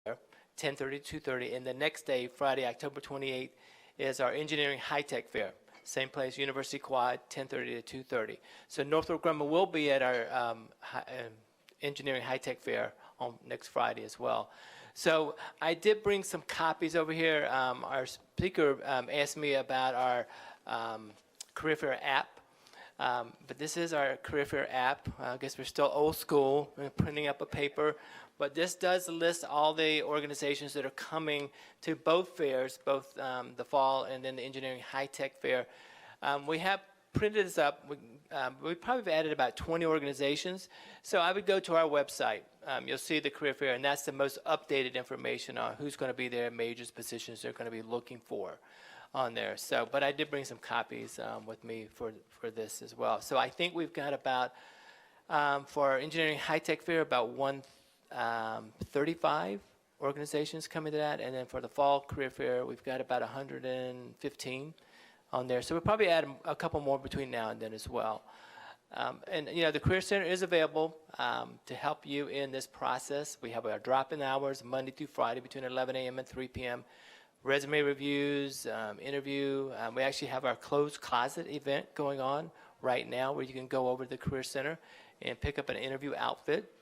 10:30 to 2:30, and the next day, Friday, October 28th, is our Engineering High-Tech Fair. Same place, University Quad, 10:30 to 2:30. So Northrop Grumman will be at our Engineering High-Tech Fair on next Friday as well. So I did bring some copies over here. Our speaker asked me about our Career Fair app. But this is our Career Fair app. I guess we're still old school, printing up a paper. But this does list all the organizations that are coming to both fairs, both the fall and then the Engineering High-Tech Fair. We have printed this up. We probably have added about 20 organizations. So I would go to our website. You'll see the Career Fair, and that's the most updated information on who's going to be there, majors, positions they're going to be looking for on there. So, but I did bring some copies with me for this as well. So I think we've got about, for our Engineering High-Tech Fair, about 135 organizations coming to that. And then for the Fall Career Fair, we've got about 115 on there. So we'll probably add a couple more between now and then as well. And, you know, the Career Center is available to help you in this process. We have our drop-in hours Monday through Friday between 11 a.m. and 3 p.m. Resume reviews, interview. We actually have our closed closet event going on right now where you can go over to the Career Center and pick up an interview outfit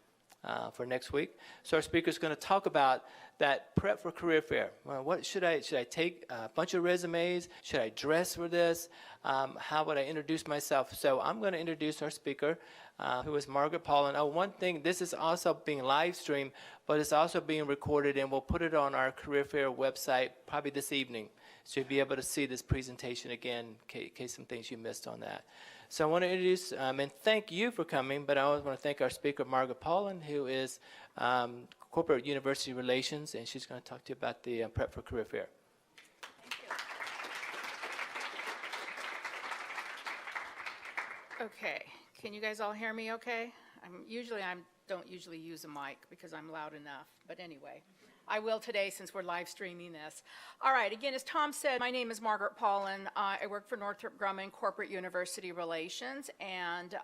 for next week. So our speaker is going to talk about that prep for Career Fair. What should I take a bunch of resumes? Should I dress for this? How would I introduce myself? So I'm going to introduce our speaker, who is Margaret Paulin. Oh, one thing, this is also being live streamed, but it's also being recorded, and we'll put it on our Career Fair website probably this evening. So you'll be able to see this presentation again in case some things you missed on that. So I want to introduce and thank you for coming, but I always want to thank our speaker, Margaret Paulin, who is Corporate University Relations, and she's going to talk to you about the Prep for Career Fair. Okay, can you guys all hear me okay? I don't usually use a mic because I'm loud enough, but anyway, I will today since we're live streaming this. All right, again, as Tom said, my name is Margaret Paulin. I work for Northrop Grumman Corporate University Relations, and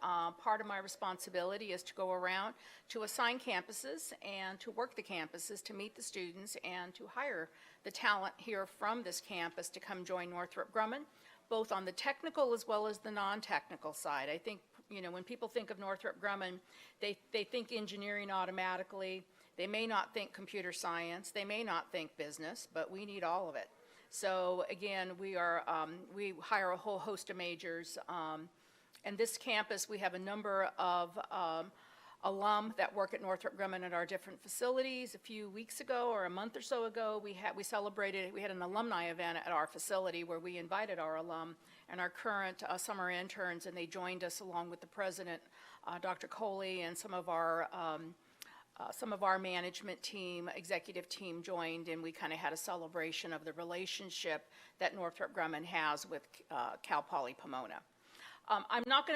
part of my responsibility is to go around to assign campuses and to work the campuses to meet the students and to hire the talent here from this campus to come join Northrop Grumman, both on the technical as well as the non-technical side. I think, you know, when people think of Northrop Grumman, they think engineering automatically. They may not think computer science. They may not think business, but we need all of it. So again, we hire a whole host of majors. And this campus, we have a number of alum that work at Northrop Grumman at our different facilities. A few weeks ago or a month or so ago, we had an alumni event at our facility where we invited our alum and our current summer interns, and they joined us along with the president, Dr. Coley, and some of our management team, executive team joined, and we kind of had a celebration of the relationship that Northrop Grumman has with Cal Poly Pomona. I'm not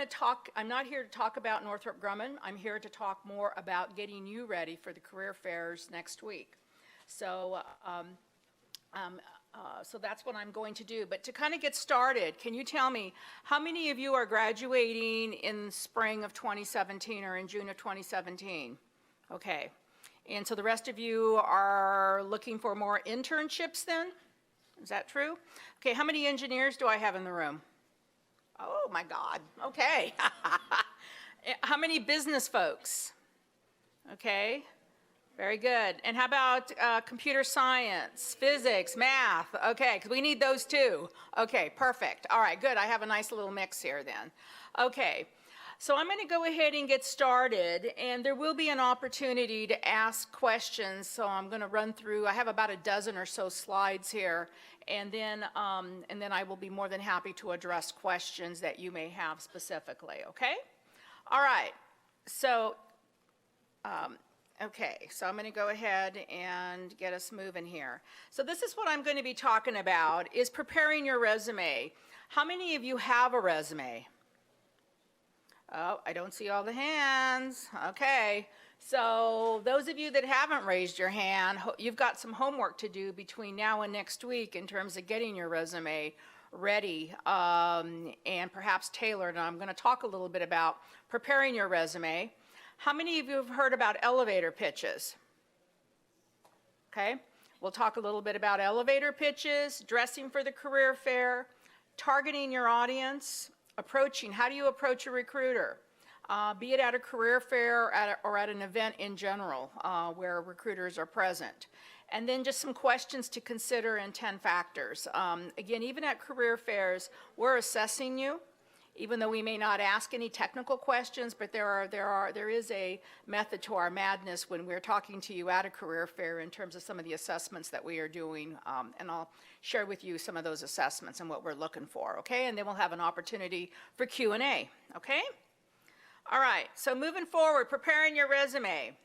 here to talk about Northrop Grumman. I'm here to talk more about getting you ready for the career fairs next week. So, so that's what I'm going to do. But to kind of get started, can you tell me how many of you are graduating in spring of 2017 or in June of 2017? Okay. And so the rest of you are looking for more internships then? Is that true? Okay, how many engineers do I have in the room? Oh my God, okay. How many business folks? Okay, very good. And how about computer science, physics, math? Okay, because we need those too. Okay, perfect. All right, good. I have a nice little mix here then. Okay, so I'm going to go ahead and get started, and there will be an opportunity to ask questions. So I'm going to run through, I have about a dozen or so slides here, and then I will be more than happy to address questions that you may have specifically, okay? All right, so, okay, so I'm going to go ahead and get us moving here. So this is what I'm going to be talking about, is preparing your resume. How many of you have a resume? Oh, I don't see all the hands. Okay, so those of you that haven't raised your hand, you've got some homework to do between now and next week in terms of getting your resume ready and perhaps tailored. And I'm going to talk a little bit about preparing your resume. How many of you have heard about elevator pitches? okay? We'll talk a little bit about elevator pitches, dressing for the career fair, targeting your audience, how do you approach a recruiter? Be it at a career fair or at an event in general where recruiters are present. And then just some questions to consider and 10 factors. Again, even at career fairs, we're assessing you, even though we may not ask any technical questions, but there is a method to our madness when we're talking to you at a career fair in terms of some of the assessments that we are doing, and I'll share with you some of those assessments and what we're looking for, okay? And then we'll have an opportunity for Q&A, okay? All right, so moving forward, preparing your resume.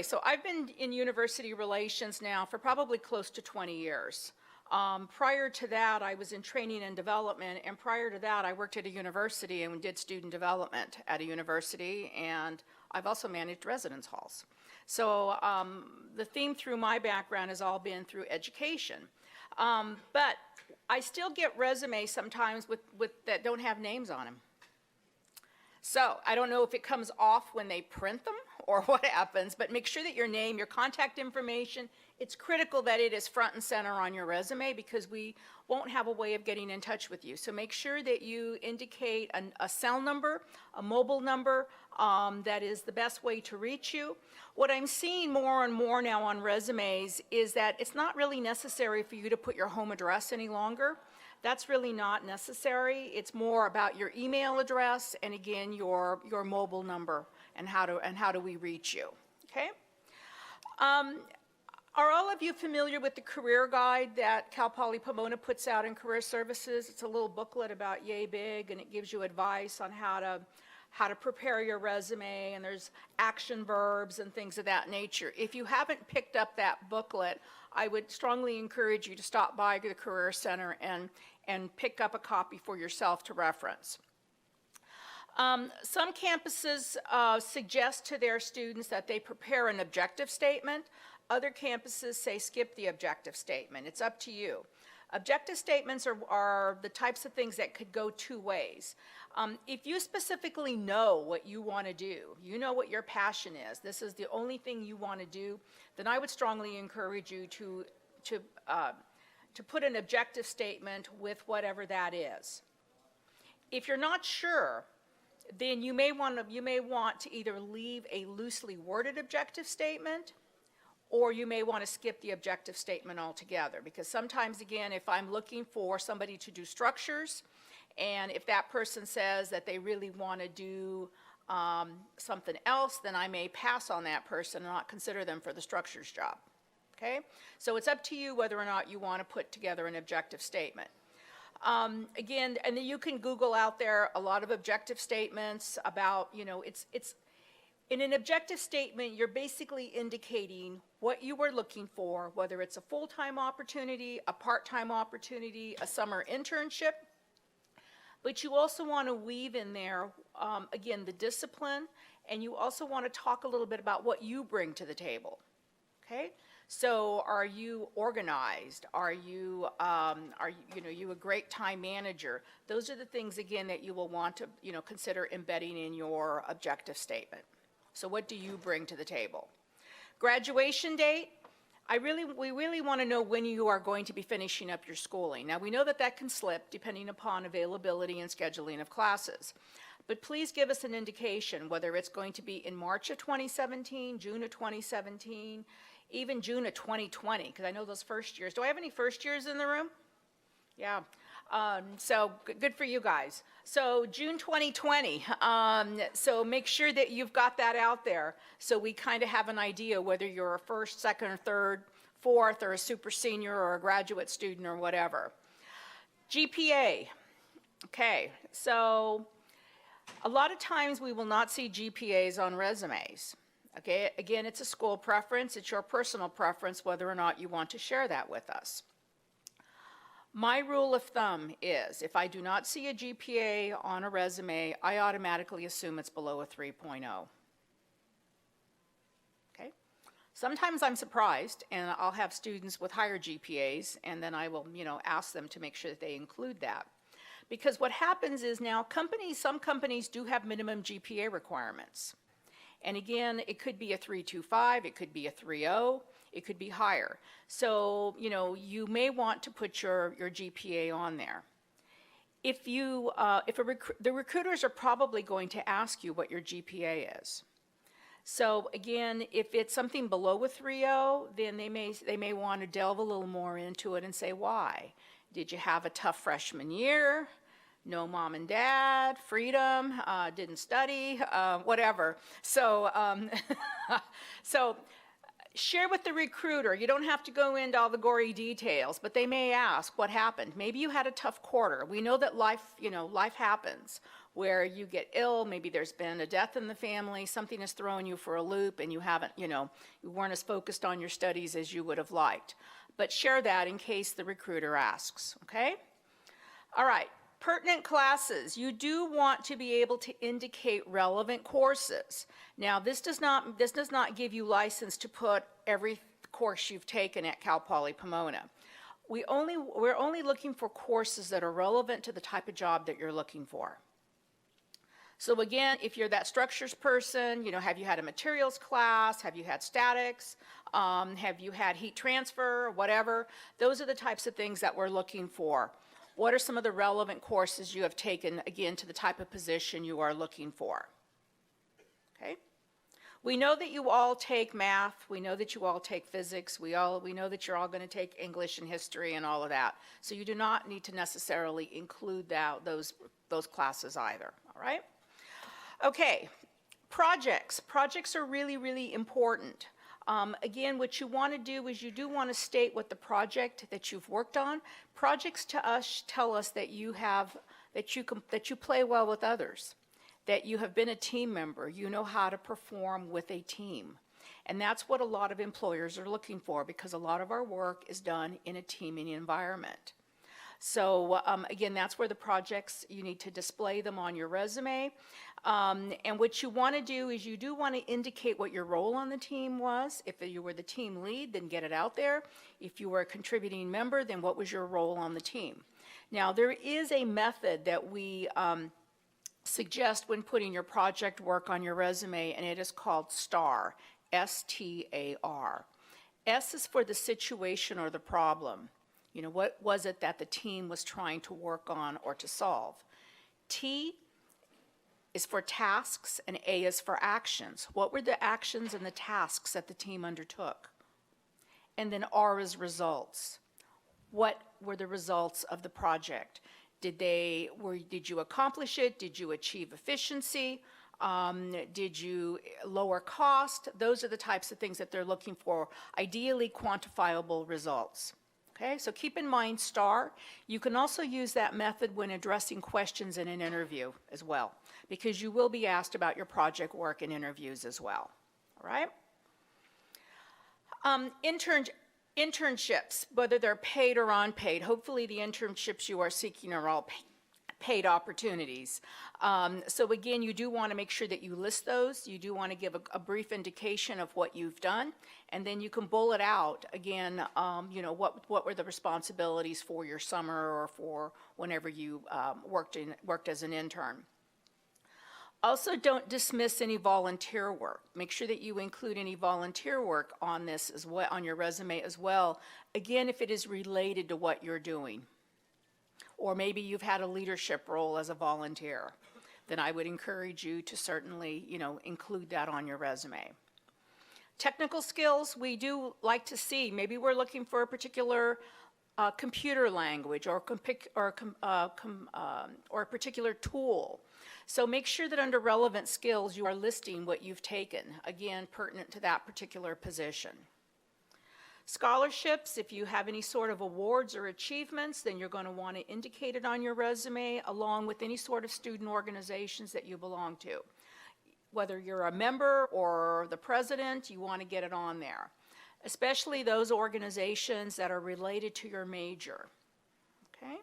So I've been in university relations now for probably close to 20 years. Prior to that, I was in training and development, and prior to that, I worked at a university and did student development at a university, and I've also managed residence halls. So the theme through my background has all been through education. But I still get resumes sometimes that don't have names on them. So I don't know if it comes off when they print them or what happens, but make sure that your name, your contact information, it's critical that it is front and center on your resume because we won't have a way of getting in touch with you. So make sure that you indicate a cell number, a mobile number, that is the best way to reach you. What I'm seeing more and more now on resumes is that it's not really necessary for you to put your home address any longer. That's really not necessary. It's more about your email address and again your mobile number and how do we reach you, okay? Are all of you familiar with the career guide that Cal Poly Pomona puts out in career services? It's a little booklet about yay big, and it gives you advice on how to prepare your resume, and there's action verbs and things of that nature. If you haven't picked up that booklet, I would strongly encourage you to stop by the Career Center and pick up a copy for yourself to reference. Some campuses suggest to their students that they prepare an objective statement. Other campuses say skip the objective statement. It's up to you. Objective statements are the types of things that could go two ways. If you specifically know what you want to do, you know what your passion is, this is the only thing you want to do, then I would strongly encourage you to put an objective statement with whatever that is. If you're not sure, then you may want to either leave a loosely worded objective statement, or you may want to skip the objective statement altogether, because sometimes, again, if I'm looking for somebody to do structures, and if that person says that they really want to do something else, then I may pass on that person and not consider them for the structures job, okay? So it's up to you whether or not you want to put together an objective statement. Again, and then you can Google out there a lot of objective statements about, in an objective statement, you're basically indicating what you were looking for, whether it's a full-time opportunity, a part-time opportunity, a summer internship. But you also want to weave in there, again, the discipline, and you also want to talk a little bit about what you bring to the table, okay? So are you organized? Are you a great time manager? Those are the things, again, that you will want to, consider embedding in your objective statement. So what do you bring to the table? Graduation date, we really want to know when you are going to be finishing up your schooling. Now, we know that can slip depending upon availability and scheduling of classes. But please give us an indication whether it's going to be in March of 2017, June of 2017, even June of 2020, because I know those first years. Do I have any first years in the room? Yeah. So good for you guys. So June 2020, so make sure that you've got that out there so we kind of have an idea whether you're a first, second, or third, fourth, or a super senior, or a graduate student, or whatever. GPA, okay, so a lot of times we will not see GPAs on resumes. Okay, again, it's a school preference, it's your personal preference whether or not you want to share that with us. My rule of thumb is if I do not see a GPA on a resume, I automatically assume it's below a 3.0. Okay? Sometimes I'm surprised and I'll have students with higher GPAs and then I will, ask them to make sure that they include that. Because what happens is now some companies do have minimum GPA requirements. And again, it could be a 3.25, it could be a 3.0, it could be higher. So, you know, you may want to put your GPA on there. The recruiters are probably going to ask you what your GPA is. So again, if it's something below a 3.0, then they may want to delve a little more into it and say, why? Did you have a tough freshman year? No mom and dad, freedom, didn't study, whatever. So, so share with the recruiter. You don't have to go into all the gory details, but they may ask what happened. Maybe you had a tough quarter. We know that life happens where you get ill, maybe there's been a death in the family, something has thrown you for a loop and you haven't, you weren't as focused on your studies as you would have liked. But share that in case the recruiter asks, okay? All right, pertinent classes. You do want to be able to indicate relevant courses. Now, this does not give you license to put every course you've taken at Cal Poly Pomona. We're only looking for courses that are relevant to the type of job that you're looking for. So again, if you're that structures person, have you had a materials class? Have you had statics? Have you had heat transfer, whatever? Those are the types of things that we're looking for. What are some of the relevant courses you have taken, again, to the type of position you are looking for? Okay? We know that you all take math. We know that you all take physics. We know that you're all going to take English and history and all of that. So you do not need to necessarily include those classes either, all right? Okay, projects. Projects are really, really important. Again, what you want to do is you do want to state what the project that you've worked on. Projects to us tell us that you play well with others, that you have been a team member, you know how to perform with a team. And that's what a lot of employers are looking for, because a lot of our work is done in a teaming environment. So again, that's where the projects, you need to display them on your resume. And what you want to do is you do want to indicate what your role on the team was. If you were the team lead, then get it out there. If you were a contributing member, then what was your role on the team? Now, there is a method that we suggest when putting your project work on your resume, and it is called STAR, S-T-A-R. S is for the situation or the problem. What was it that the team was trying to work on or to solve? T is for tasks, and A is for actions. What were the actions and the tasks that the team undertook? And then R is results. What were the results of the project? Did you accomplish it? Did you achieve efficiency? Did you lower cost? Those are the types of things that they're looking for, ideally quantifiable results. Okay, so keep in mind STAR. You can also use that method when addressing questions in an interview as well, because you will be asked about your project work in interviews as well. All right? Internships, whether they're paid or unpaid. Hopefully the internships you are seeking are all paid opportunities. So again, you do want to make sure that you list those. You do want to give a brief indication of what you've done, and then you can bullet out again, what were the responsibilities for your summer or for whenever you worked as an intern. Also, don't dismiss any volunteer work. Make sure that you include any volunteer work on this as well, on your resume as well. Again, if it is related to what you're doing. Or maybe you've had a leadership role as a volunteer, then I would encourage you to certainly, include that on your resume. Technical skills, we do like to see, maybe we're looking for a particular computer language or a particular tool. So make sure that under relevant skills you are listing what you've taken, again, pertinent to that particular position. Scholarships, if you have any sort of awards or achievements, then you're going to want to indicate it on your resume along with any sort of student organizations that you belong to. Whether you're a member or the president, you want to get it on there, especially those organizations that are related to your major. Okay?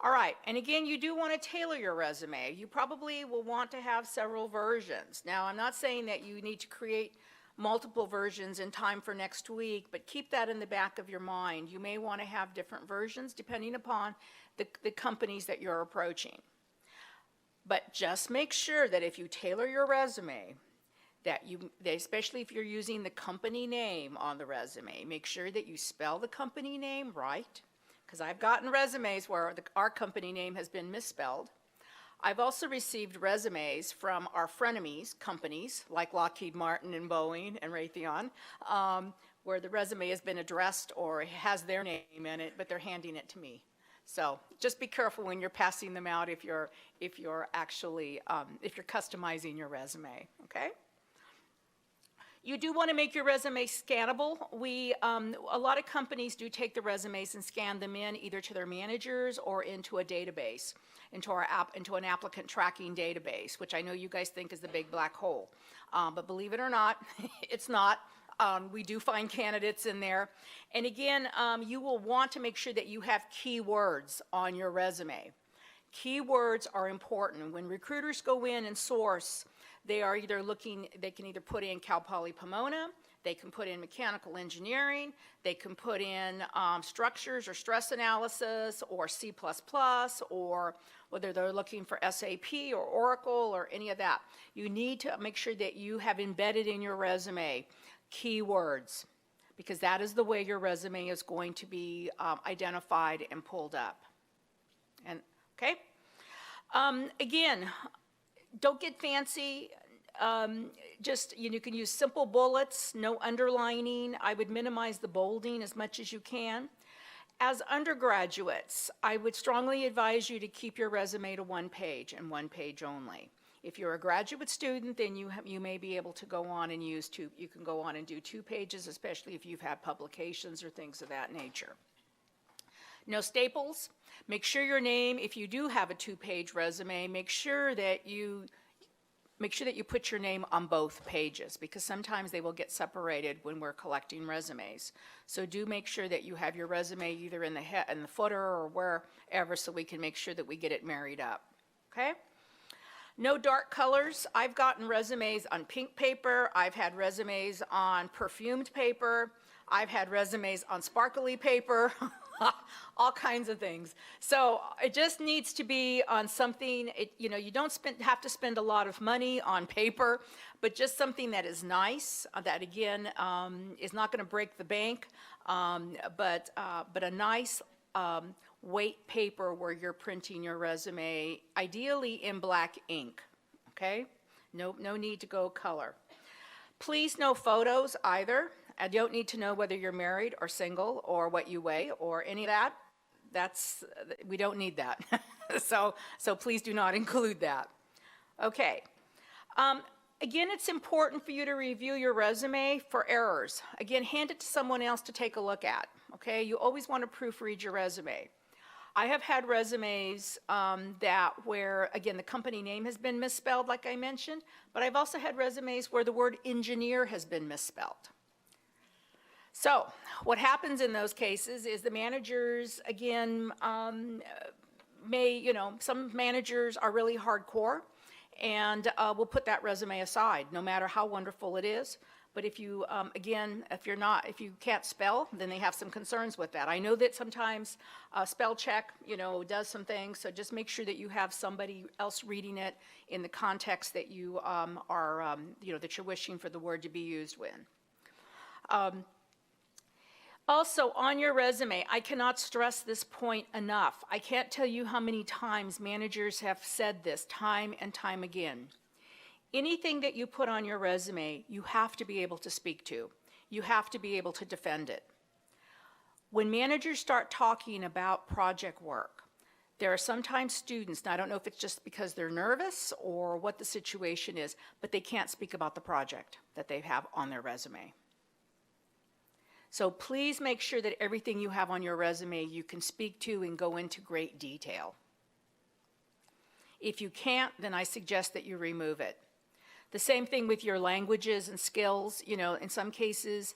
All right, and again, you do want to tailor your resume. You probably will want to have several versions. Now, I'm not saying that you need to create multiple versions in time for next week, but keep that in the back of your mind. You may want to have different versions depending upon the companies that you're approaching. But just make sure that if you tailor your resume, that especially if you're using the company name on the resume, make sure that you spell the company name right, because I've gotten resumes where our company name has been misspelled. I've also received resumes from our frenemies companies like Lockheed Martin and Boeing and Raytheon, where the resume has been addressed or has their name in it, but they're handing it to me. So just be careful when you're passing them out if you're actually if you're customizing your resume. Okay. You do want to make your resume scannable. A lot of companies do take the resumes and scan them in either to their managers or into a database, into an applicant tracking database, which I know you guys think is the big black hole. But believe it or not, it's not. We do find candidates in there. And again, you will want to make sure that you have keywords on your resume. Keywords are important. When recruiters go in and source, they can either put in Cal Poly Pomona, they can put in mechanical engineering, they can put in structures or stress analysis or C++, or whether they're looking for SAP or Oracle or any of that. You need to make sure that you have embedded in your resume keywords, because that is the way your resume is going to be identified and pulled up. And okay, again, don't get fancy. You can use simple bullets, no underlining. I would minimize the bolding as much as you can. As undergraduates, I would strongly advise you to keep your resume to one page and one page only. If you're a graduate student, then you may be able to go on and you can go on and do 2 pages, especially if you've had publications or things of that nature. No staples. Make sure your name, if you do have a 2-page resume, make sure that you put your name on both pages, because sometimes they will get separated when we're collecting resumes. So do make sure that you have your resume either in the footer or wherever, so we can make sure that we get it married up. Okay? No dark colors. I've gotten resumes on pink paper. I've had resumes on perfumed paper. I've had resumes on sparkly paper. All kinds of things. So it just needs to be on something, you don't have to spend a lot of money on paper, but just something that is nice, that again is not going to break the bank, but a nice weight paper where you're printing your resume, ideally in black ink. Okay? No need to go color. Please no photos either. I don't need to know whether you're married or single or what you weigh or any of that. We don't need that. So please do not include that. Okay. Again, it's important for you to review your resume for errors. Again, hand it to someone else to take a look at. Okay? You always want to proofread your resume. I have had resumes where, again, the company name has been misspelled, like I mentioned, but I've also had resumes where the word engineer has been misspelled. So what happens in those cases is the managers, again, some managers are really hardcore and will put that resume aside, no matter how wonderful it is. But if you, if you can't spell, then they have some concerns with that. I know that sometimes spell check, does some things, so just make sure that you have somebody else reading it in the context that you that you're wishing for the word to be used with. Also, on your resume, I cannot stress this point enough. I can't tell you how many times managers have said this time and time again. Anything that you put on your resume, you have to be able to speak to. You have to be able to defend it. When managers start talking about project work, there are sometimes students, and I don't know if it's just because they're nervous or what the situation is, but they can't speak about the project that they have on their resume. So please make sure that everything you have on your resume you can speak to and go into great detail. If you can't, then I suggest that you remove it. The same thing with your languages and skills. In some cases,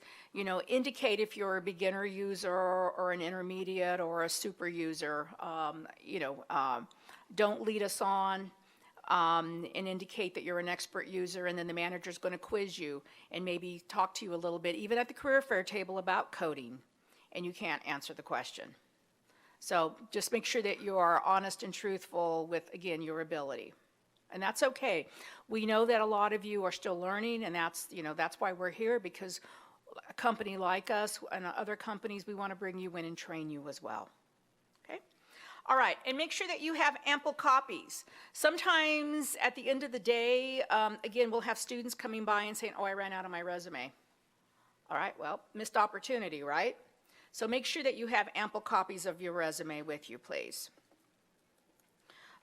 indicate if you're a beginner user or an intermediate or a super user. Don't lead us on and indicate that you're an expert user, and then the manager's going to quiz you and maybe talk to you a little bit, even at the career fair table, about coding, and you can't answer the question. So just make sure that you are honest and truthful with, again, your ability. and that's okay. We know that a lot of you are still learning, and that's, that's why we're here, because a company like us and other companies, we want to bring you in and train you as well. Okay? All right, and make sure that you have ample copies. Sometimes at the end of the day, again, we'll have students coming by and saying, oh, I ran out of my resume. All right, well, missed opportunity, right? So make sure that you have ample copies of your resume with you, please.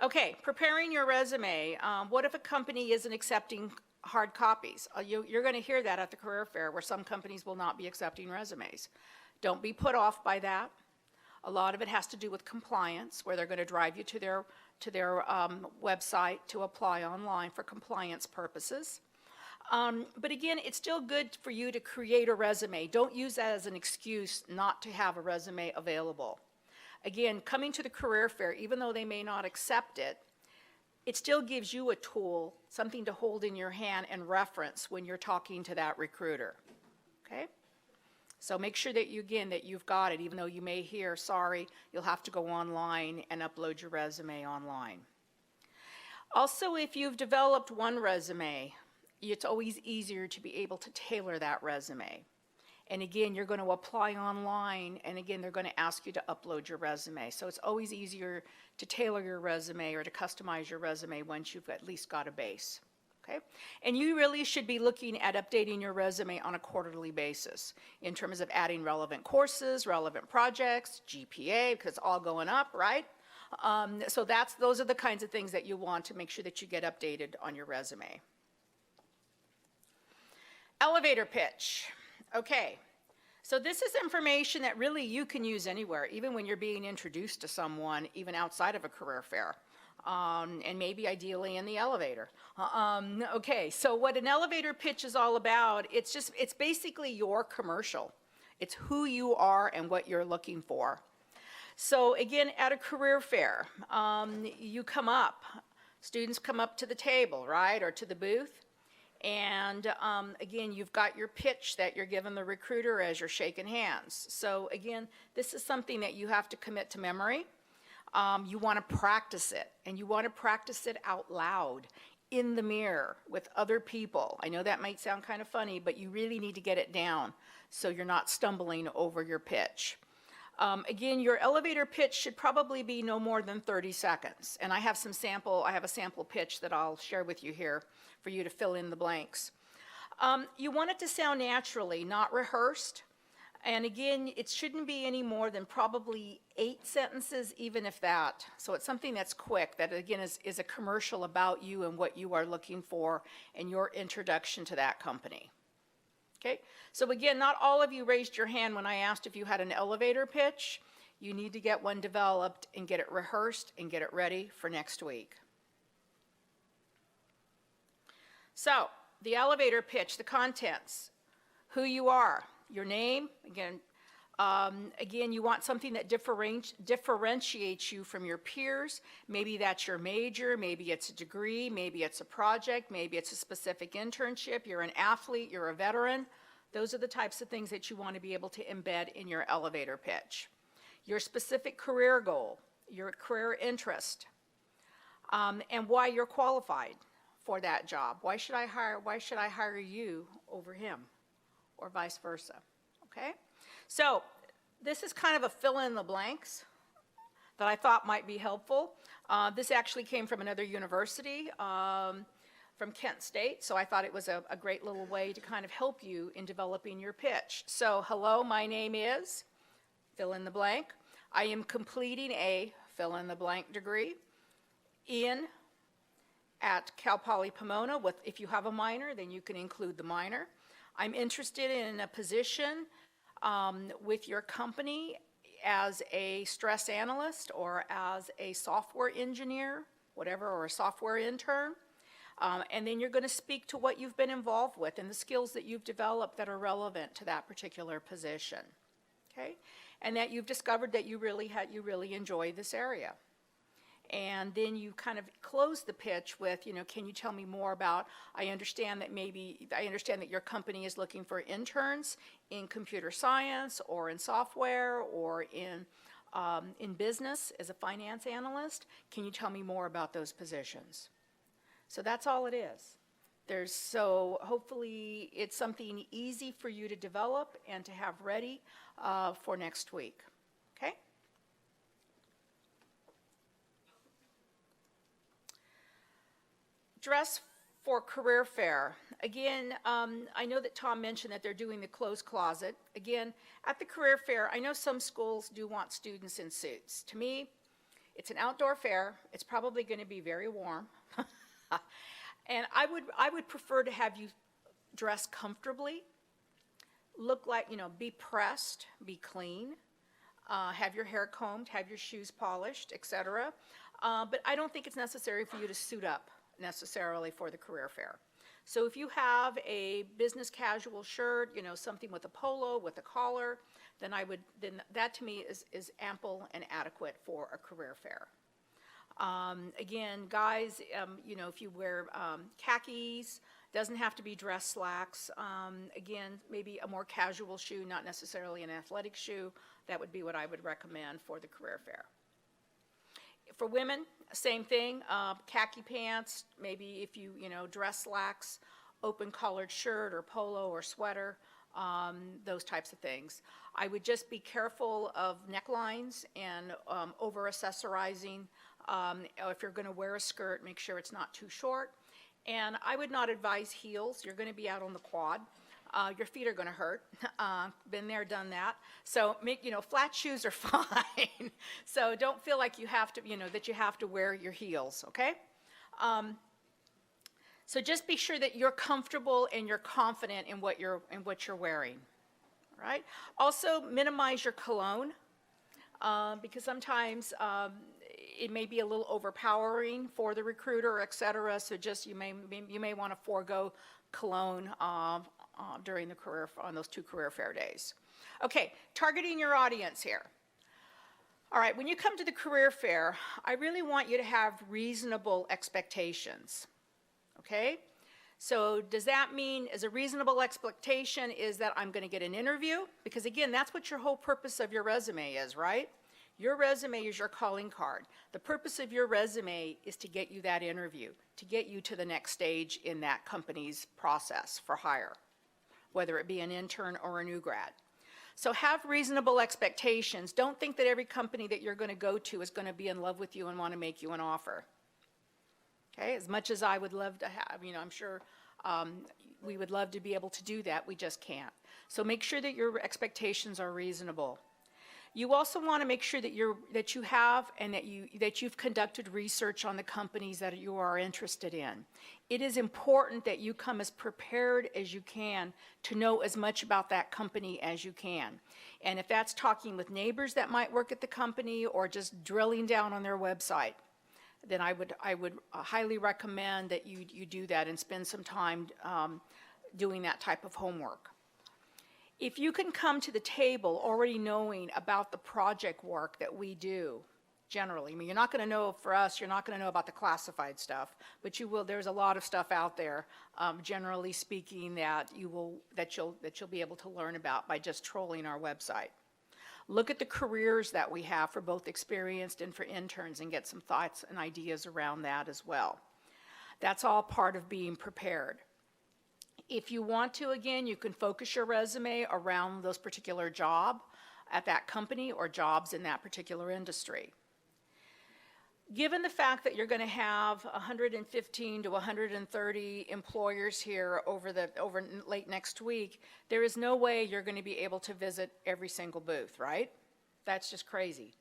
Okay, preparing your resume. What if a company isn't accepting hard copies? You're going to hear that at the career fair, where some companies will not be accepting resumes. Don't be put off by that. A lot of it has to do with compliance, where they're going to drive you to their website to apply online for compliance purposes. But again, it's still good for you to create a resume. Don't use that as an excuse not to have a resume available. Again, coming to the career fair, even though they may not accept it, it still gives you a tool, something to hold in your hand and reference when you're talking to that recruiter. Okay? So make sure that that you've got it, even though you may hear, sorry, you'll have to go online and upload your resume online. Also, if you've developed one resume, it's always easier to be able to tailor that resume. And again, you're going to apply online, and again, they're going to ask you to upload your resume. So it's always easier to tailor your resume or to customize your resume once you've at least got a base. Okay? And you really should be looking at updating your resume on a quarterly basis in terms of adding relevant courses, relevant projects, GPA, because it's all going up, right? So those are the kinds of things that you want to make sure that you get updated on your resume. Elevator pitch. Okay, so this is information that really you can use anywhere, even when you're being introduced to someone, even outside of a career fair, and maybe ideally in the elevator. Okay, so what an elevator pitch is all about, it's basically your commercial. It's who you are and what you're looking for. So again, at a career fair, you come up, students come up to the table, right, or to the booth. And again, you've got your pitch that you're giving the recruiter as you're shaking hands. So again, this is something that you have to commit to memory. You want to practice it, and you want to practice it out loud in the mirror with other people. I know that might sound kind of funny, but you really need to get it down so you're not stumbling over your pitch. Again, your elevator pitch should probably be no more than 30 seconds. And I have a sample pitch that I'll share with you here for you to fill in the blanks. You want it to sound naturally, not rehearsed. And again, it shouldn't be any more than probably 8 sentences, even if that. So it's something that's quick, that again is a commercial about you and what you are looking for and your introduction to that company. Okay, so again, not all of you raised your hand when I asked if you had an elevator pitch. You need to get one developed and get it rehearsed and get it ready for next week. So, the elevator pitch, the contents, who you are, your name, again, you want something that differentiates you from your peers. Maybe that's your major, maybe it's a degree, maybe it's a project, maybe it's a specific internship, you're an athlete, you're a veteran. Those are the types of things that you want to be able to embed in your elevator pitch. Your specific career goal, your career interest, and why you're qualified for that job. Why should I hire you over him, or vice versa? Okay? So this is kind of a fill in the blanks that I thought might be helpful. This actually came from another university, from Kent State, so I thought it was a great little way to kind of help you in developing your pitch. So, hello, my name is, fill in the blank. I am completing a fill in the blank degree at Cal Poly Pomona. If you have a minor, then you can include the minor. I'm interested in a position with your company as a stress analyst or as a software engineer, whatever, or a software intern. And then you're going to speak to what you've been involved with and the skills that you've developed that are relevant to that particular position. Okay? And that you've discovered that you really enjoy this area. And then you kind of close the pitch with, can you tell me more about, I understand that your company is looking for interns in computer science or in software or in business as a finance analyst. Can you tell me more about those positions? So that's all it is. So hopefully it's something easy for you to develop and to have ready for next week, okay? Dress for career fair. Again, I know that Tom mentioned that they're doing the clothes closet. Again, at the career fair, I know some schools do want students in suits. To me, it's an outdoor fair. It's probably going to be very warm. And I would prefer to have you dress comfortably, look like, be pressed, be clean, have your hair combed, have your shoes polished, etc. But I don't think it's necessary for you to suit up necessarily for the career fair. So if you have a business casual shirt, something with a polo, with a collar, then that to me is ample and adequate for a career fair. Again, guys, if you wear khakis, doesn't have to be dress slacks. Again, maybe a more casual shoe, not necessarily an athletic shoe. That would be what I would recommend for the career fair. For women, same thing, khaki pants, maybe if you, dress slacks, open collared shirt or polo or sweater, those types of things. I would just be careful of necklines and over accessorizing. If you're going to wear a skirt, make sure it's not too short. And I would not advise heels. You're going to be out on the quad. Your feet are going to hurt. Been there, done that. So flat shoes are fine. So don't feel like you have to, that you have to wear your heels, okay? So just be sure that you're comfortable and you're confident in what you're wearing, right? Also, minimize your cologne because sometimes it may be a little overpowering for the recruiter, et cetera. So just you may want to forego cologne during the on those 2 career fair days. Okay, targeting your audience here. All right, when you come to the career fair, I really want you to have reasonable expectations. Okay? So does that mean, as a reasonable expectation, is that I'm going to get an interview? Because again, that's what your whole purpose of your resume is, right? Your resume is your calling card. The purpose of your resume is to get you that interview, to get you to the next stage in that company's process for hire, whether it be an intern or a new grad. So have reasonable expectations. Don't think that every company that you're going to go to is going to be in love with you and want to make you an offer. Okay, as much as I would love to have, I'm sure we would love to be able to do that, we just can't. So make sure that your expectations are reasonable. You also want to make sure that you have and that you've conducted research on the companies that you are interested in. It is important that you come as prepared as you can to know as much about that company as you can. And if that's talking with neighbors that might work at the company or just drilling down on their website, then I would highly recommend that you do that and spend some time doing that type of homework. If you can come to the table already knowing about the project work that we do, generally, you're not going to know, for us, you're not going to know about the classified stuff, but you will. There's a lot of stuff out there, generally speaking, that you'll be able to learn about by just trolling our website. Look at the careers that we have for both experienced and for interns and get some thoughts and ideas around that as well. That's all part of being prepared. If you want to, again, you can focus your resume around those particular job at that company or jobs in that particular industry. Given the fact that you're going to have 115 to 130 employers here over late next week, there is no way you're going to be able to visit every single booth, right? That's just crazy.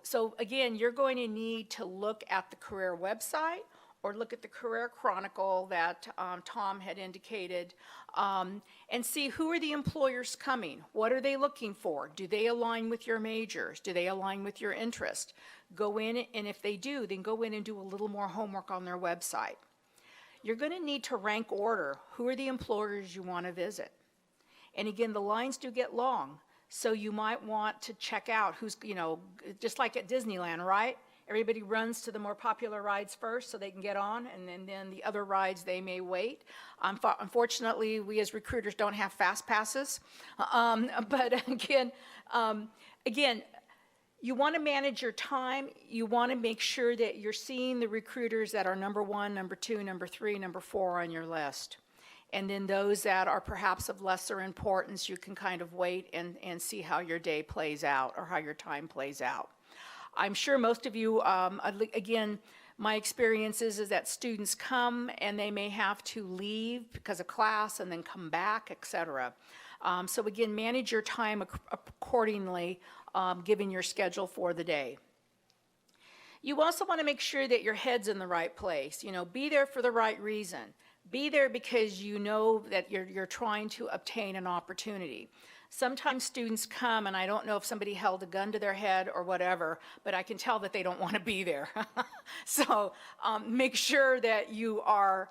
So again, you're going to need to look at the career website or look at the Career Chronicle that Tom had indicated, and see who are the employers coming. What are they looking for? Do they align with your majors? Do they align with your interest? Go in, and if they do, then go in and do a little more homework on their website. You're going to need to rank order who are the employers you want to visit. And again, the lines do get long, so you might want to check out who's, just like at Disneyland, right? Everybody runs to the more popular rides first so they can get on, and then the other rides they may wait. Unfortunately, we as recruiters don't have fast passes. But again, You want to manage your time. You want to make sure that you're seeing the recruiters that are number 1, number 2, number 3, number 4 on your list. And then those that are perhaps of lesser importance, you can kind of wait and see how your day plays out or how your time plays out. I'm sure most of you, again, my experience is that students come and they may have to leave because of class and then come back, et cetera. So again, manage your time accordingly, given your schedule for the day. You also want to make sure that your head's in the right place. You know, be there for the right reason. Be there because you know that you're trying to obtain an opportunity. Sometimes students come, and I don't know if somebody held a gun to their head or whatever, but I can tell that they don't want to be there. So make sure that you're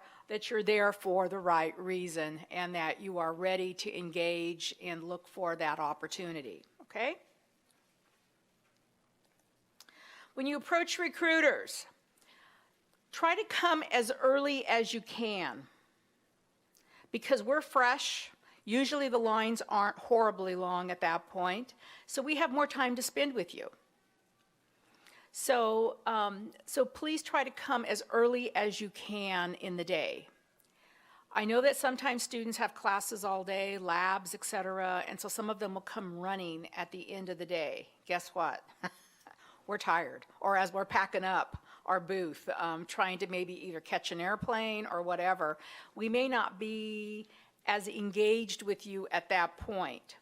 there for the right reason and that you are ready to engage and look for that opportunity, okay? When you approach recruiters, try to come as early as you can because we're fresh. Usually the lines aren't horribly long at that point, so we have more time to spend with you. So, so please try to come as early as you can in the day. I know that sometimes students have classes all day, labs, et cetera, and so some of them will come running at the end of the day. Guess what? We're tired, or as we're packing up our booth, trying to maybe either catch an airplane or whatever, we may not be as engaged with you at that point.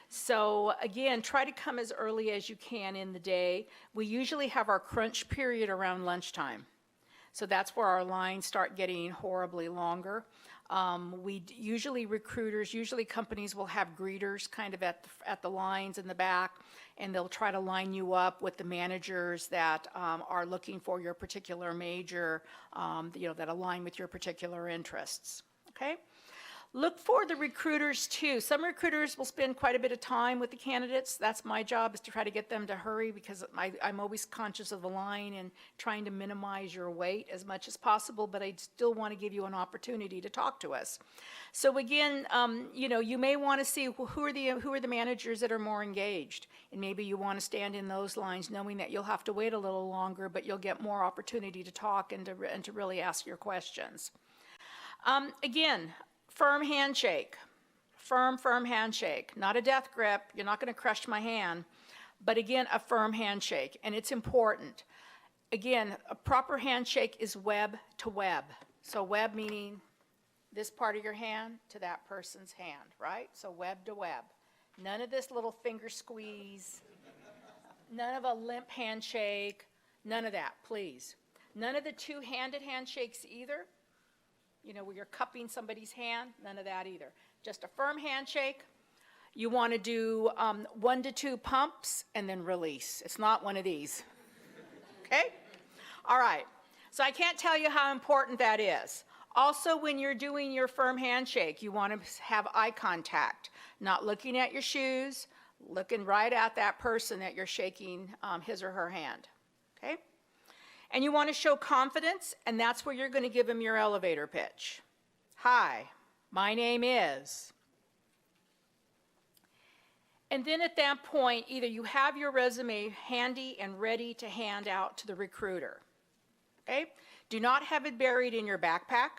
So again, try to come as early as you can in the day. We usually have our crunch period around lunchtime. So that's where our lines start getting horribly longer. Usually companies will have greeters kind of at the lines in the back, and they'll try to line you up with the managers that are looking for your particular major, that align with your particular interests, okay? Look for the recruiters too. Some recruiters will spend quite a bit of time with the candidates. That's my job, is to try to get them to hurry because I'm always conscious of the line and trying to minimize your wait as much as possible, but I still want to give you an opportunity to talk to us. So again, you may want to see who are the managers that are more engaged, and maybe you want to stand in those lines knowing that you'll have to wait a little longer, but you'll get more opportunity to talk and to really ask your questions. Again, firm handshake, firm handshake, not a death grip. You're not going to crush my hand, but again, a firm handshake, and it's important. Again, a proper handshake is web to web. So web meaning this part of your hand to that person's hand, right? So web to web. None of this little finger squeeze, none of a limp handshake, none of that, please. None of the two-handed handshakes either. Where you're cupping somebody's hand, none of that either. Just a firm handshake. You want to do 1 to 2 pumps and then release. It's not one of these. Okay? All right. So I can't tell you how important that is. Also, when you're doing your firm handshake, you want to have eye contact, not looking at your shoes, looking right at that person that you're shaking his or her hand. Okay? And you want to show confidence, and that's where you're going to give them your elevator pitch. Hi, my name is. And then at that point, either you have your resume handy and ready to hand out to the recruiter. Okay? Do not have it buried in your backpack.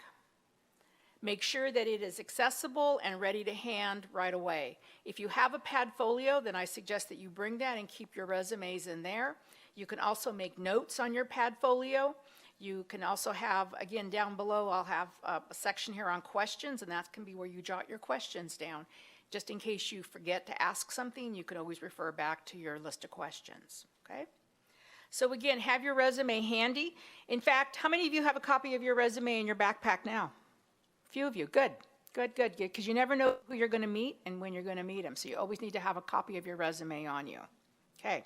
Make sure that it is accessible and ready to hand right away. If you have a Padfolio, then I suggest that you bring that and keep your resumes in there. You can also make notes on your Padfolio. You can also have, again, down below, I'll have a section here on questions, and that can be where you jot your questions down. Just in case you forget to ask something, you can always refer back to your list of questions, okay? So again, have your resume handy. In fact, how many of you have a copy of your resume in your backpack now? A few of you, good, because you never know who you're going to meet and when you're going to meet them, so you always need to have a copy of your resume on you, okay?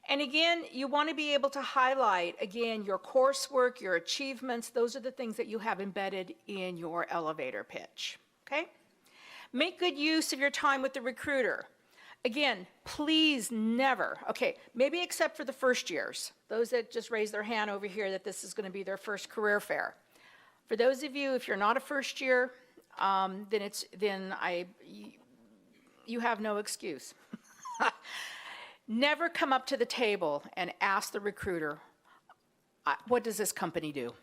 And again, you want to be able to highlight, again, your coursework, your achievements. Those are the things that you have embedded in your elevator pitch, okay? Make good use of your time with the recruiter. Again, please never, okay, maybe except for the first years, those that just raised their hand over here that this is going to be their first career fair. For those of you, if you're not a first year, you have no excuse. Never come up to the table and ask the recruiter, what does this company do?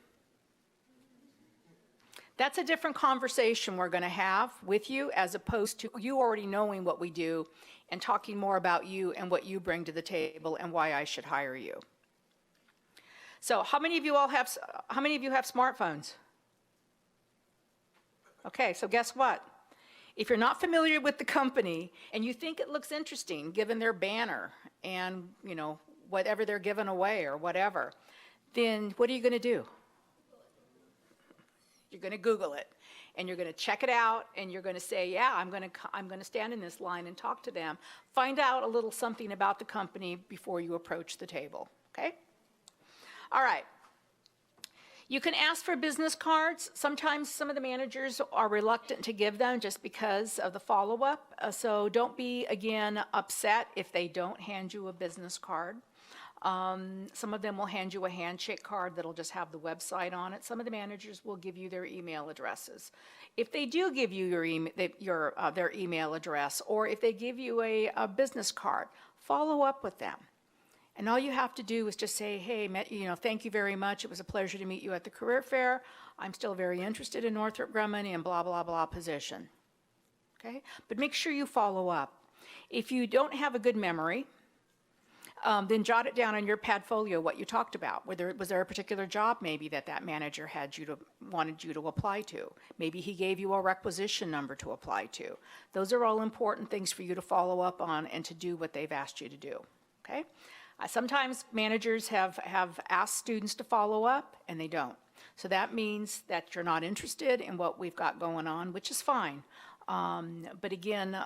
That's a different conversation we're going to have with you, as opposed to you already knowing what we do and talking more about you and what you bring to the table and why I should hire you. So how many of you have smartphones? Okay, so guess what? If you're not familiar with the company and you think it looks interesting given their banner and, you know, whatever they're giving away or whatever, then what are you going to do? You're going to Google it, and you're going to check it out, and you're going to say, yeah, I'm going to stand in this line and talk to them. Find out a little something about the company before you approach the table, okay? All right. You can ask for business cards. Sometimes some of the managers are reluctant to give them just because of the follow-up. So don't be, again, upset if they don't hand you a business card. Some of them will hand you a handshake card that'll just have the website on it. Some of the managers will give you their email addresses. If they do give you their email address, or if they give you a business card, follow up with them. And all you have to do is just say, hey, thank you very much. It was a pleasure to meet you at the career fair. I'm still very interested in Northrop Grumman and blah, blah, blah position. Okay? But make sure you follow up. If you don't have a good memory, then jot it down on your Padfolio what you talked about. Was there a particular job maybe that manager wanted you to apply to? Maybe he gave you a requisition number to apply to. Those are all important things for you to follow up on and to do what they've asked you to do. Okay? Sometimes managers have asked students to follow up and they don't. So that means that you're not interested in what we've got going on, which is fine. But again,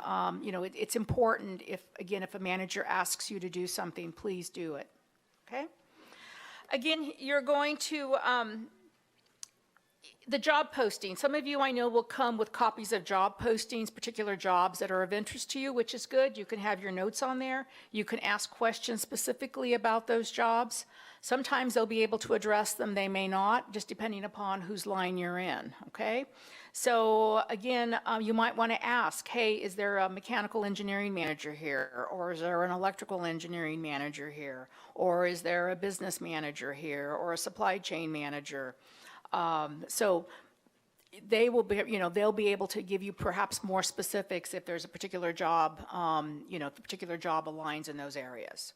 it's important if a manager asks you to do something, please do it, okay? Again, you're going to, the job posting. Some of you I know will come with copies of job postings, particular jobs that are of interest to you, which is good. You can have your notes on there. You can ask questions specifically about those jobs. Sometimes they'll be able to address them, they may not, just depending upon whose line you're in, okay? So again, you might want to ask, hey, is there a mechanical engineering manager here? Or is there an electrical engineering manager here? Or is there a business manager here? Or a supply chain manager? So they will be, they'll be able to give you perhaps more specifics if there's a particular job, the particular job aligns in those areas.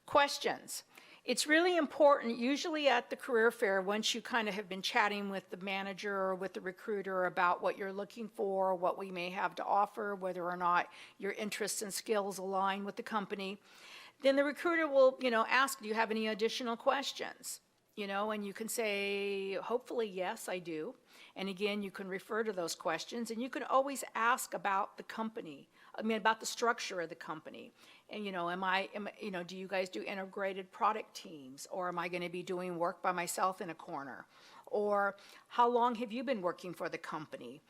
Questions. It's really important, usually at the career fair, once you kind of have been chatting with the manager or with the recruiter about what you're looking for, what we may have to offer, whether or not your interests and skills align with the company, then the recruiter will, ask, do you have any additional questions? And you can say, hopefully, yes, I do. And again, you can refer to those questions, and you can always ask about the company, about the structure of the company. And, do you guys do integrated product teams, or am I going to be doing work by myself in a corner? Or how long have you been working for the company?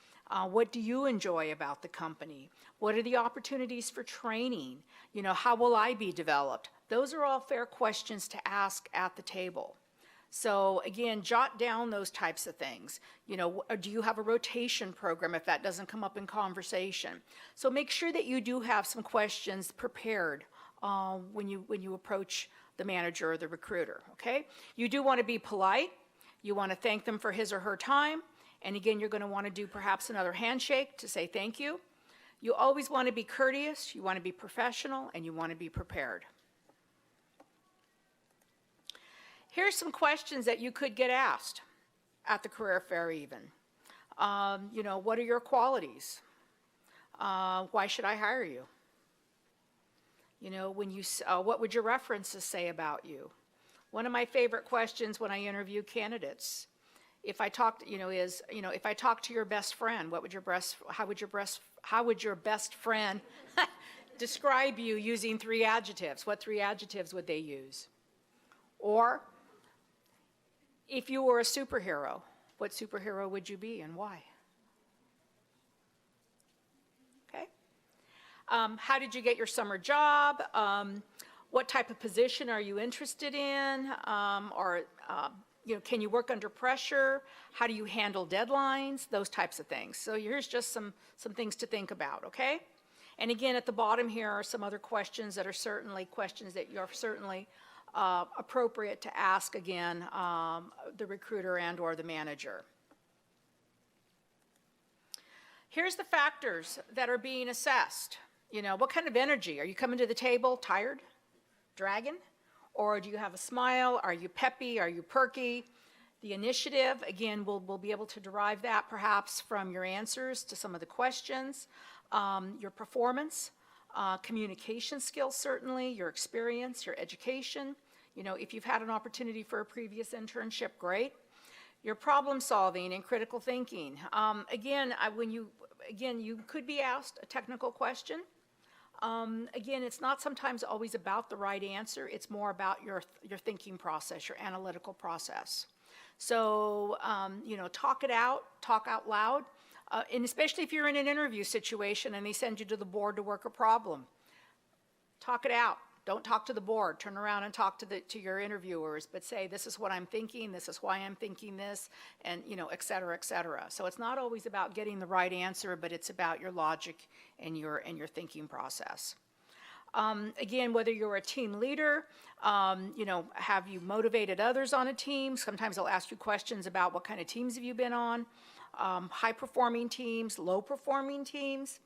What do you enjoy about the company? What are the opportunities for training? How will I be developed? Those are all fair questions to ask at the table. So again, jot down those types of things. Do you have a rotation program if that doesn't come up in conversation? So make sure that you do have some questions prepared when you approach the manager or the recruiter, okay? You do want to be polite. You want to thank them for his or her time. And again, you're going to want to do perhaps another handshake to say thank you. You always want to be courteous, you want to be professional, and you want to be prepared. Here's some questions that you could get asked at the career fair even. What are your qualities? Why should I hire you? What would your references say about you? One of my favorite questions when I interview candidates, if I talk to your best friend, how would your best friend describe you using 3 adjectives? What 3 adjectives would they use? Or, if you were a superhero, what superhero would you be and why? Okay. How did you get your summer job? What type of position are you interested in? Can you work under pressure? How do you handle deadlines? Those types of things. So here's just some things to think about, okay? And again, at the bottom here are some other questions that are certainly questions that you're certainly appropriate to ask again, the recruiter and/or the manager. Here's the factors that are being assessed. You know, what kind of energy? Are you coming to the table tired, dragging? Or do you have a smile? Are you peppy? Are you perky? The initiative, again, we'll be able to derive that perhaps from your answers to some of the questions. Your performance, communication skills certainly, your experience, your education. You know, if you've had an opportunity for a previous internship, great. Your problem solving and critical thinking. Again, you could be asked a technical question. Again, it's not sometimes always about the right answer. It's more about your thinking process, your analytical process. So, you know, talk out loud, and especially if you're in an interview situation and they send you to the board to work a problem. Talk it out. Don't talk to the board. Turn around and talk to your interviewers, but say, this is what I'm thinking, this is why I'm thinking this, and, you know, et cetera, et cetera. So it's not always about getting the right answer, but it's about your logic and your thinking process. Again, whether you're a team leader, you know, have you motivated others on a team? Sometimes they'll ask you questions about what kind of teams have you been on, high-performing teams, low-performing teams.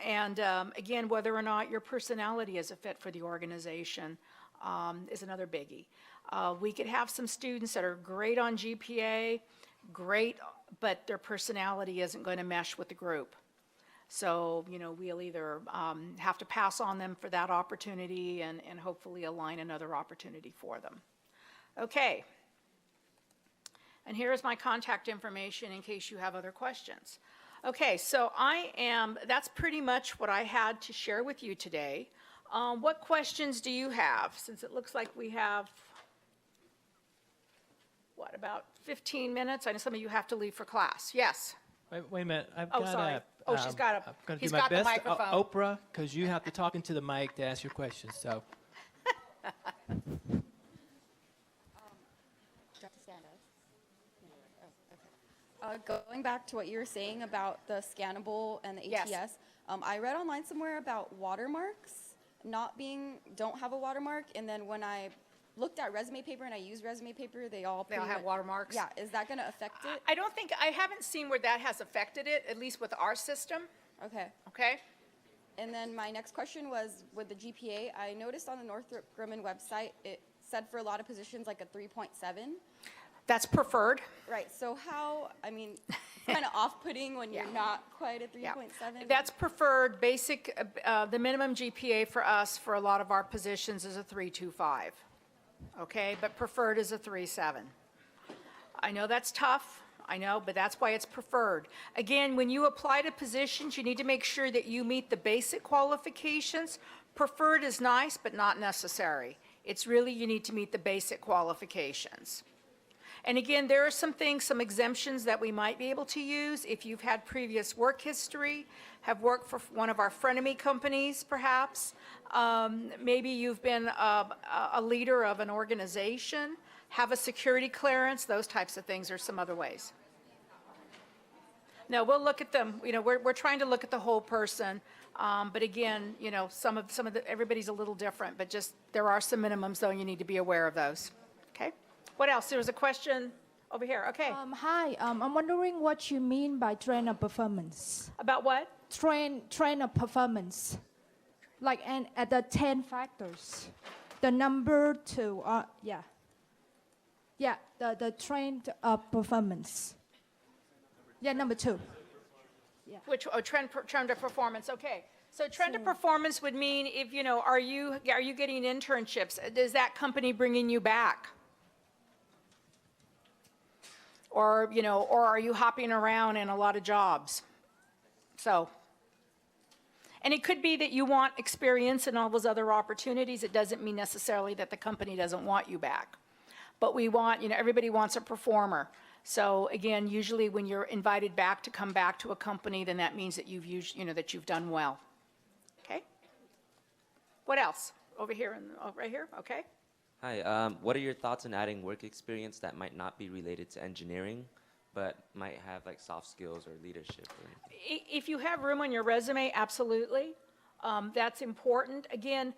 And again, whether or not your personality is a fit for the organization is another biggie. We could have some students that are great on GPA, great, but their personality isn't going to mesh with the group. So, you know, we'll either have to pass on them for that opportunity and hopefully align another opportunity for them. Okay. And here's my contact information in case you have other questions. Okay, so that's pretty much what I had to share with you today. What questions do you have? Since it looks like we have, what, about 15 minutes? I know some of you have to leave for class. Yes? Wait a minute. Sorry. She's got a, I'm going to he's do my got the best, microphone. Oprah, because you have to talk into the mic to ask your questions, so. Going back to what you were saying about the scannable and the ATS, Yes. I read online somewhere about watermarks don't have a watermark, and then when I looked at resume paper and I used resume paper, they all They all have watermarks? Yeah, is that going to affect it? I haven't seen where that has affected it, at least with our system, Okay. okay? And then my next question was with the GPA. I noticed on the Northrop Grumman website, it said for a lot of positions like a 3.7. That's preferred. Right, so how, I mean, it's kind of off-putting when you're Yeah. not quite a Yeah. 3.7. That's preferred. Basic, the minimum GPA for us for a lot of our positions is a 3.25, okay? But preferred is a 3.7. I know that's tough, I know, but that's why it's preferred. Again, when you apply to positions, you need to make sure that you meet the basic qualifications. Preferred is nice, but not necessary. It's really, you need to meet the basic qualifications. And again, there are some things, some exemptions that we might be able to use if you've had previous work history, have worked for one of our frenemy companies perhaps. Maybe you've been a leader of an organization, have a security clearance, those types of things are some other ways. No, we'll look at them, you know, we're trying to look at the whole person. But again, you know, everybody's a little different, but just, there are some minimums though, and you need to be aware of those, okay? What else? There was a question over here. Okay. Hi, I'm wondering what you mean by trainer performance. About what? Trainer performance. Like at the 10 factors. The number 2, yeah. Yeah, the trained performance. Yeah, number 2. Yeah. Which, trend of performance, okay. So trend of performance would mean if, you know, are you getting internships? Is that company bringing you back? Or, you know, or are you hopping around in a lot of jobs? So, and it could be that you want experience in all those other opportunities. It doesn't mean necessarily that the company doesn't want you back. But we want, you know, everybody wants a performer. So again, usually when you're invited back to come back to a company, then that means that that you've done well. Okay? What else? Over here, right here, okay? Hi, what are your thoughts on adding work experience that might not be related to engineering, but might have like soft skills or leadership or anything? If you have room on your resume, absolutely. That's important. Again,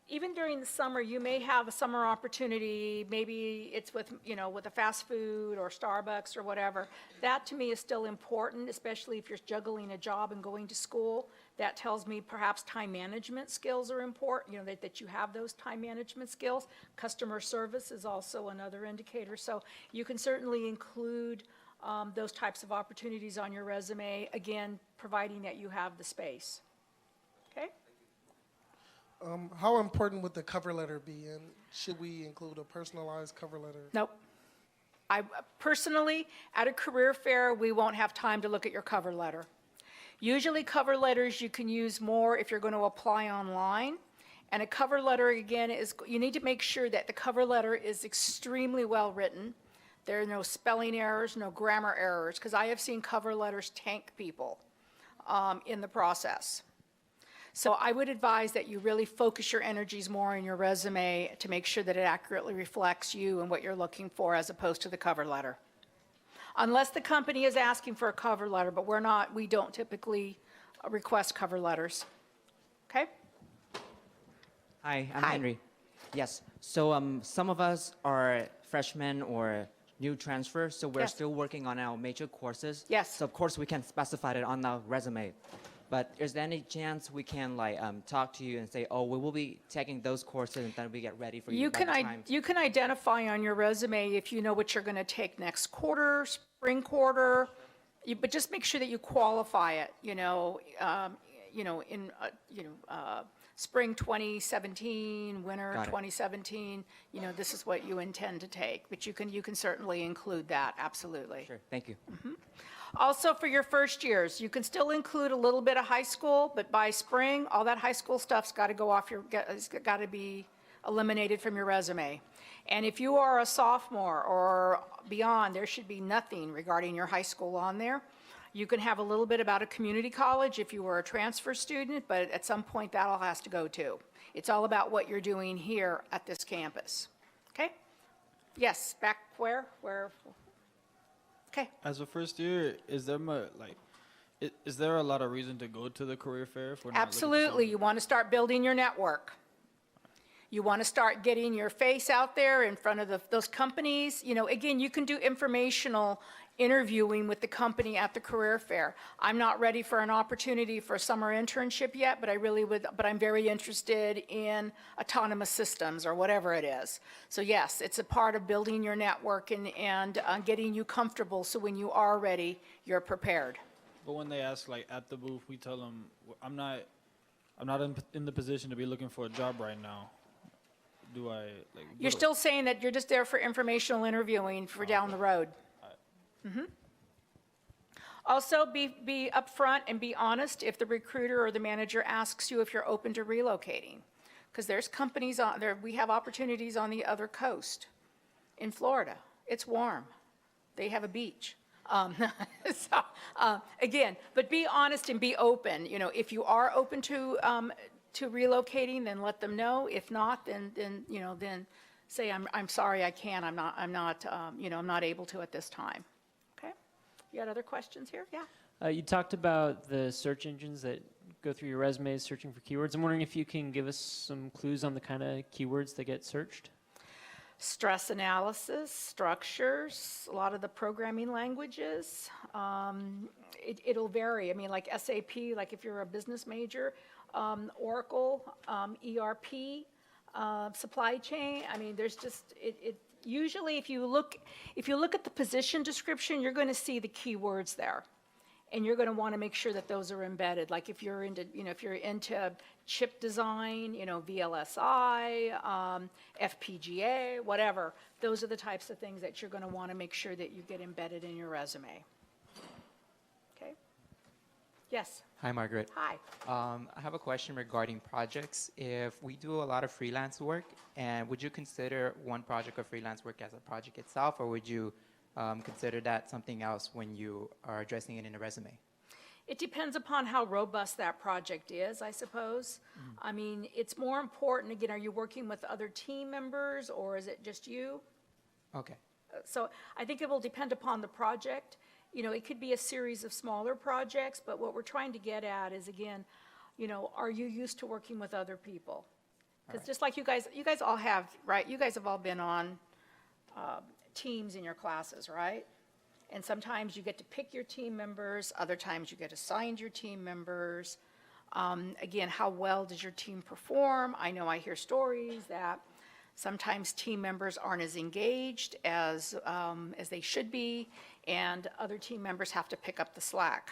even during the summer, you may have a summer opportunity, maybe it's with, with a fast food or Starbucks or whatever. That to me is still important, especially if you're juggling a job and going to school. That tells me perhaps time management skills are important, that you have those time management skills. Customer service is also another indicator. So you can certainly include those types of opportunities on your resume, again, providing that you have the space. Okay? How important would the cover letter be, and should we include a personalized cover letter? Nope. I personally, at a career fair, we won't have time to look at your cover letter. Usually cover letters you can use more if you're going to apply online. And a cover letter, again, you need to make sure that the cover letter is extremely well written. There are no spelling errors, no grammar errors, because I have seen cover letters tank people in the process. So I would advise that you really focus your energies more on your resume to make sure that it accurately reflects you and what you're looking for as opposed to the cover letter. Unless the company is asking for a cover letter, but we don't typically request cover letters. Okay? Hi, I'm Hi. Henry. Yes, so some of us are freshmen or new transfers, so we're Yes. still working on our major courses. Yes. So of course we can specify it on our resume. But is there any chance we can talk to you and say, oh, we will be taking those courses and then we get ready for you by the time? You can identify on your resume if you know what you're going to take next quarter, spring quarter, but just make sure that you qualify it, spring 2017, winter Got it. 2017, this is what you intend to take. But you can certainly include that, absolutely. Sure, thank you. Also, for your first years, you can still include a little bit of high school, but by spring, all that high school stuff's got to go off it's got to be eliminated from your resume. And if you are a sophomore or beyond, there should be nothing regarding your high school on there. You can have a little bit about a community college if you were a transfer student, but at some point that all has to go too. It's all about what you're doing here at this campus. Okay? Yes, back where? Okay. As a first year, is there is there a lot of reason to go to the career fair if we're not looking for Absolutely. something? You want to start building your network. You want to start getting your face out there in front of those companies. Again, you can do informational interviewing with the company at the career fair. I'm not ready for an opportunity for a summer internship yet, but I'm very interested in autonomous systems or whatever it is. So yes, it's a part of building your network and getting you comfortable so when you are ready, you're prepared. But when they ask at the booth, we tell them I'm not in the position to be looking for a job right now. Do I You're still saying that you're just there for informational interviewing for down the road. Also, be upfront and be honest if the recruiter or the manager asks you if you're open to relocating. Because there's companies on there, we have opportunities on the other coast in Florida. It's warm. They have a beach. Again, but be honest and be open. If you are open to relocating, then let them know. If not, then say I'm sorry, I can't. I'm not able to at this time. Okay. You got other questions here? Yeah. You talked about the search engines that go through your resumes searching for keywords. I'm wondering if you can give us some clues on the kind of keywords that get searched. Stress analysis, structures, a lot of the programming languages. It'll vary. I mean, like SAP, like if you're a business major, Oracle, ERP, supply chain. I mean, there's just usually if you look at the position description, you're going to see the keywords there. And you're going to want to make sure that those are embedded. Like if you're into, chip design, VLSI, FPGA, whatever. Those are the types of things that you're going to want to make sure that you get embedded in your resume. Okay? Yes. Hi, Margaret. Hi. I have a question regarding projects. If we do a lot of freelance work, and would you consider one project of freelance work as a project itself, or would you consider that something else when you are addressing it in a resume? It depends upon how robust that project is, I suppose. I mean, it's more important, again, are you working with other team members or is it just you? Okay. So I think it will depend upon the project. It could be a series of smaller projects, but what we're trying to get at is, again, you know, are you used to working with other people? Because just like you guys all have, right? You guys have all been on teams in your classes, right? And sometimes you get to pick your team members, other times you get assigned your team members. Again, how well does your team perform? I know I hear stories that sometimes team members aren't as engaged as they should be, and other team members have to pick up the slack.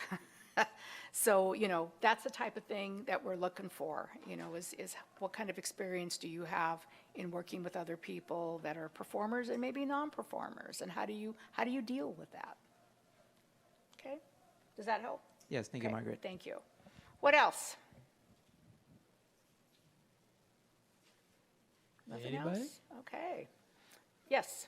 So, you know, that's the type of thing that we're looking for, you know, is what kind of experience do you have in working with other people that are performers and maybe non-performers, and how do you deal with that? Okay, does that help? Yes, thank you, Okay, Margaret. Thank you. What else? Nothing Anybody? else? Okay. Yes.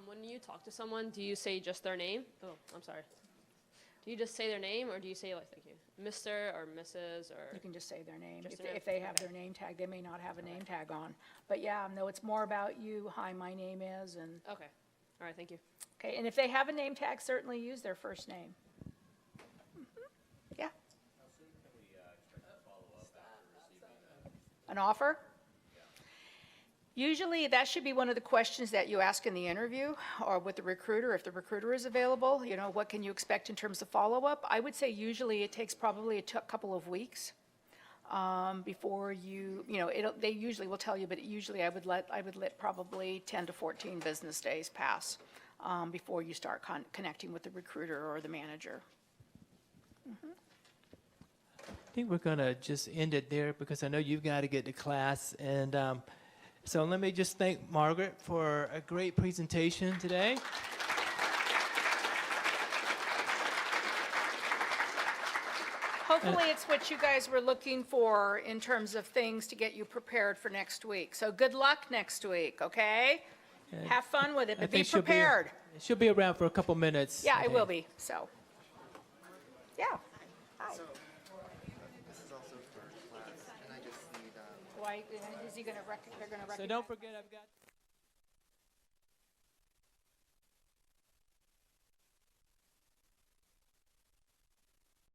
When you talk to someone, do you say just their name? Oh, I'm sorry. Do you just say their name, or do you say, like, thank you, Mr. or Mrs. or? You can just say their name. Just If their name? if they have Okay. their name tag, they may not have a name tag on. But yeah, no, it's more about you, hi, my name is, and, Okay. All right, thank you. okay, and if they have a name tag, certainly use their first name. Mhm. Yeah. An offer? Usually, that should be one of the questions that you ask in the interview or with the recruiter, if the recruiter is available. You know, what can you expect in terms of follow-up? I would say usually it takes probably a couple of weeks before you know, they usually will tell you, but usually I would let probably 10 to 14 business days pass before you start connecting with the recruiter or the manager. I think we're going to just end it there because I know you've got to get to class. And so let me just thank Margaret for a great presentation today. Hopefully, it's what you guys were looking for in terms of things to get you prepared for next week. So good luck next week, okay? Have fun with it, I but be think prepared. She'll be around for a couple minutes. Yeah, I I think. will be, so. Yeah. Hi. This is also for class, and I just need. Why, is he gonna they're gonna recognize? So don't forget, I've got.